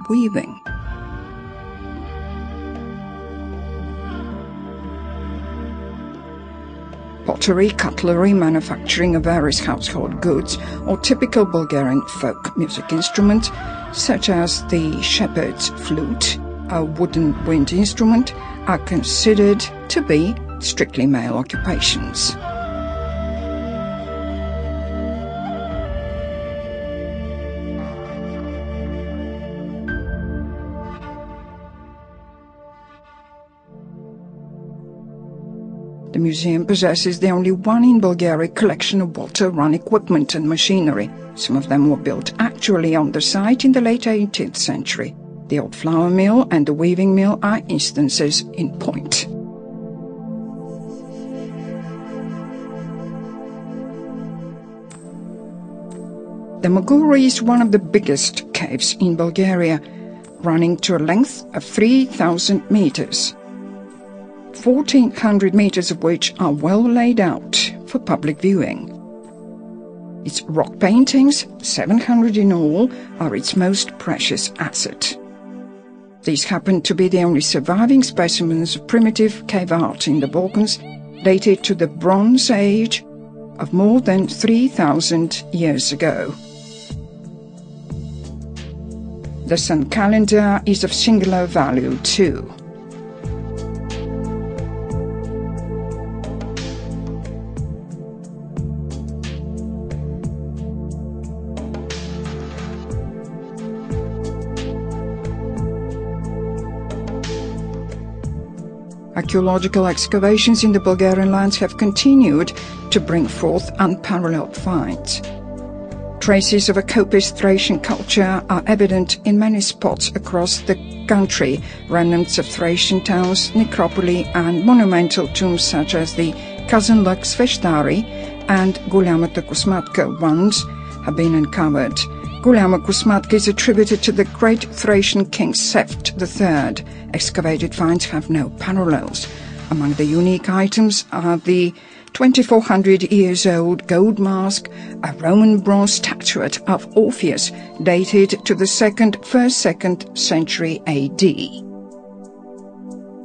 weaving. Pottery, cutlery, manufacturing of various household goods, or typical Bulgarian folk music instrument, such as the shepherd's flute, a wooden wind instrument, are considered to be strictly male occupations. The museum possesses the only one in Bulgaria collection of water-run equipment and machinery. Some of them were built actually on the site in the late 18th century. The old flour mill and the weaving mill are instances in point. The Moguri is one of the biggest caves in Bulgaria, running to a length of 3,000 meters. 1,400 meters of which are well laid out for public viewing. Its rock paintings, 700 in all, are its most precious asset. These happen to be the only surviving specimens of primitive cave art in the Balkans, dated to the Bronze Age of more than 3,000 years ago. The sun calendar is of singular value too. Archaeological excavations in the Bulgarian lands have continued to bring forth unparalleled finds. Traces of a copious Thracian culture are evident in many spots across the country. Remnants of Thracian towns, necropoli and monumental tombs such as the Kazanlak Sveshtari and Gulyamata Kusmatka ones have been uncovered. Gulyama Kusmatka is attributed to the great Thracian king Seft III. Excavated finds have no parallels. Among the unique items are the 2,400 years old gold mask, a Roman bronze statuette of Orpheus dated to the 1st century AD.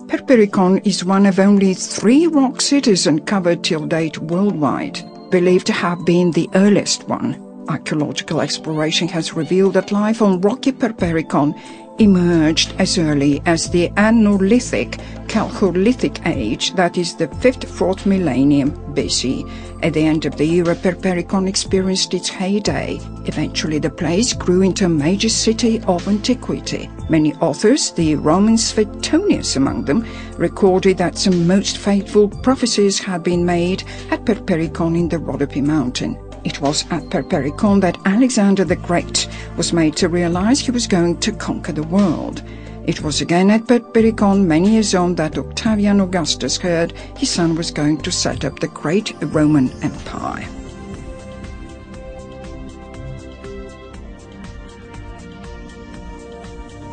Perperikon is one of only 3 rock cities uncovered till date worldwide, believed to have been the earliest one. Archaeological exploration has revealed that life on rocky Perperikon emerged as early as the Neolithic Chalcolithic age, that is the 5th-4th millennium BC. At the end of the era, Perperikon experienced its heyday. Eventually the place grew into a major city of antiquity. Many authors, the Roman Suetonius among them, recorded that some most fateful prophecies had been made at Perperikon in the Rhodope mountain. It was at Perperikon that Alexander the Great was made to realize he was going to conquer the world. It was again at Perperikon many years on that Octavian Augustus heard his son was going to set up the great Roman Empire.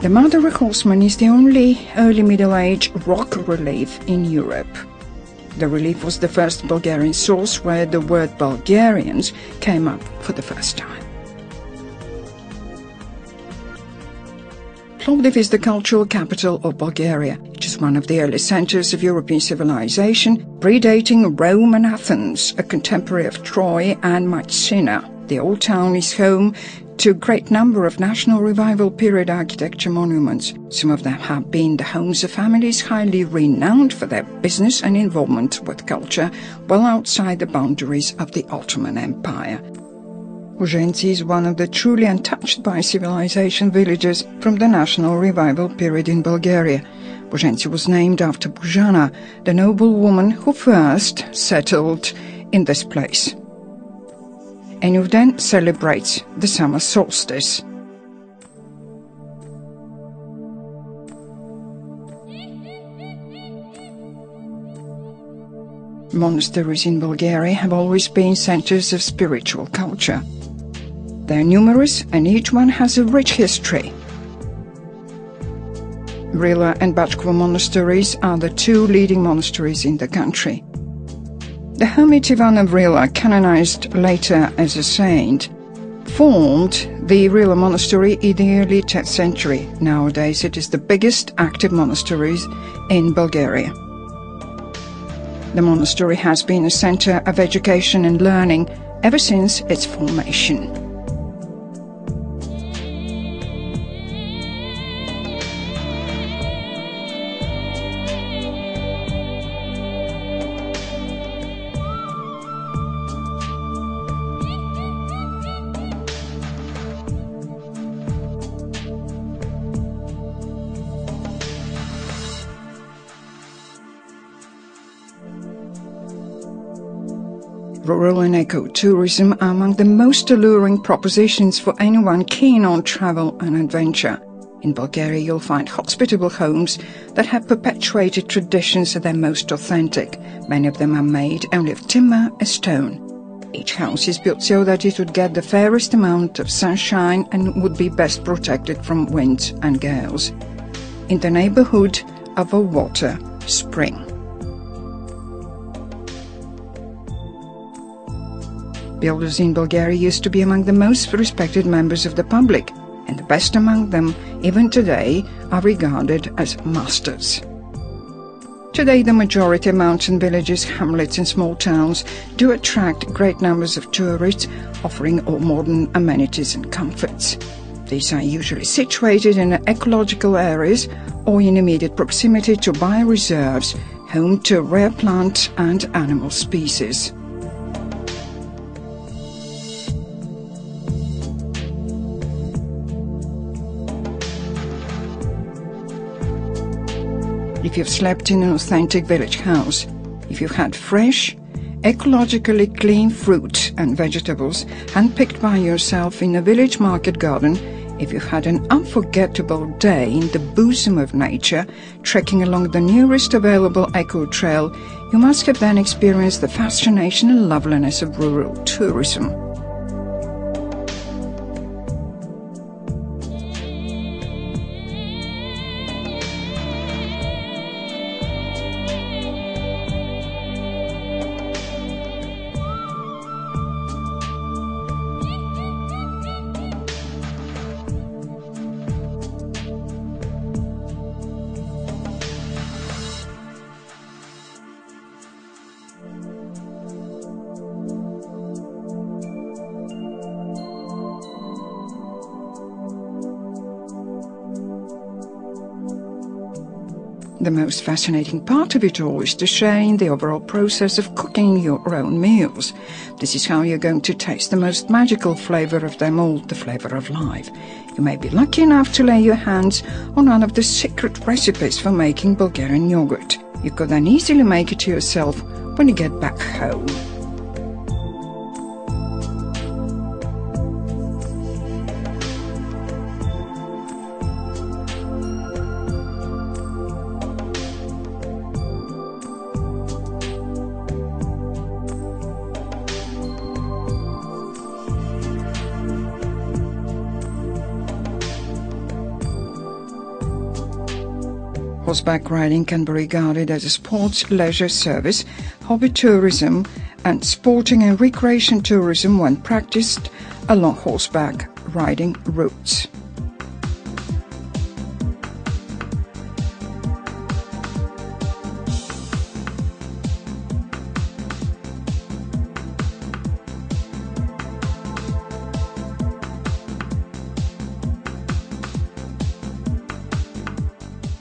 The Mother of Horsemen is the only early Middle Age rock relief in Europe. The relief was the first Bulgarian source where the word Bulgarians came up for the first time. Plovdiv is the cultural capital of Bulgaria. It is one of the early centers of European civilization, predating Rome and Athens, a contemporary of Troy and Mycenae. The old town is home to a great number of National Revival period architecture monuments. Some of them have been the homes of families highly renowned for their business and involvement with culture, well outside the boundaries of the Ottoman Empire. Buzhenci is one of the truly untouched by civilization villages from the National Revival period in Bulgaria. Buzhenci was named after Buzhana, the noble woman who first settled in this place. Enyuvden celebrates the summer solstice. Monasteries in Bulgaria have always been centers of spiritual culture. They are numerous and each one has a rich history. Vrila and Bachkovo monasteries are the 2 leading monasteries in the country. The hermit Ivan of Vrila, canonized later as a saint, formed the real monastery in the early 10th century. Nowadays it is the biggest active monastery in Bulgaria. The monastery has been a center of education and learning ever since its formation. Rural and eco-tourism are among the most alluring propositions for anyone keen on travel and adventure. In Bulgaria, you'll find hospitable homes that have perpetuated traditions at their most authentic. Many of them are made only of timber and stone. Each house is built so that it would get the fairest amount of sunshine and would be best protected from winds and gales. In the neighborhood of a water spring. Builders in Bulgaria used to be among the most respected members of the public, and the best among them, even today, are regarded as masters. Today, the majority of mountain villages, hamlets and small towns do attract great numbers of tourists, offering all modern amenities and comforts. These are usually situated in ecological areas or in immediate proximity to bioreserves, home to rare plant and animal species. If you've slept in an authentic village house, if you've had fresh, ecologically clean fruit and vegetables handpicked by yourself in a village market garden, if you've had an unforgettable day in the bosom of nature, trekking along the nearest available eco-trail, you must have then experienced the fascination and loveliness of rural tourism. The most fascinating part of it all is to share in the overall process of cooking your own meals. This is how you're going to taste the most magical flavor of them all, the flavor of life. You may be lucky enough to lay your hands on one of the secret recipes for making Bulgarian yogurt. You could then easily make it yourself when you get back home. Horseback riding can be regarded as a sports leisure service, hobby tourism, and sporting and recreation tourism when practiced along horseback riding routes.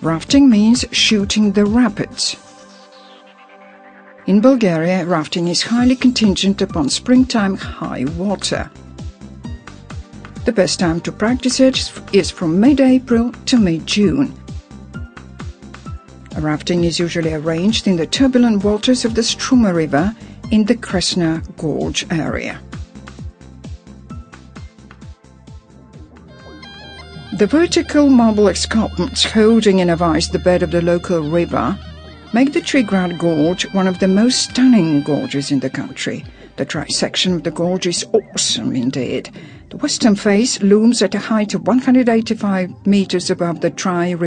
Rafting means shooting the rapids. In Bulgaria, rafting is highly contingent upon springtime high water. The best time to practice it is from mid-April to mid-June. Rafting is usually arranged in the turbulent waters of the Struma River in the Kresna Gorge area. The vertical marble escarpments holding in a vise the bed of the local river make the Trigrad Gorge one of the most stunning gorges in the country. The dry section of the gorge is awesome indeed. The western face looms at a height of 185 meters above the dry river.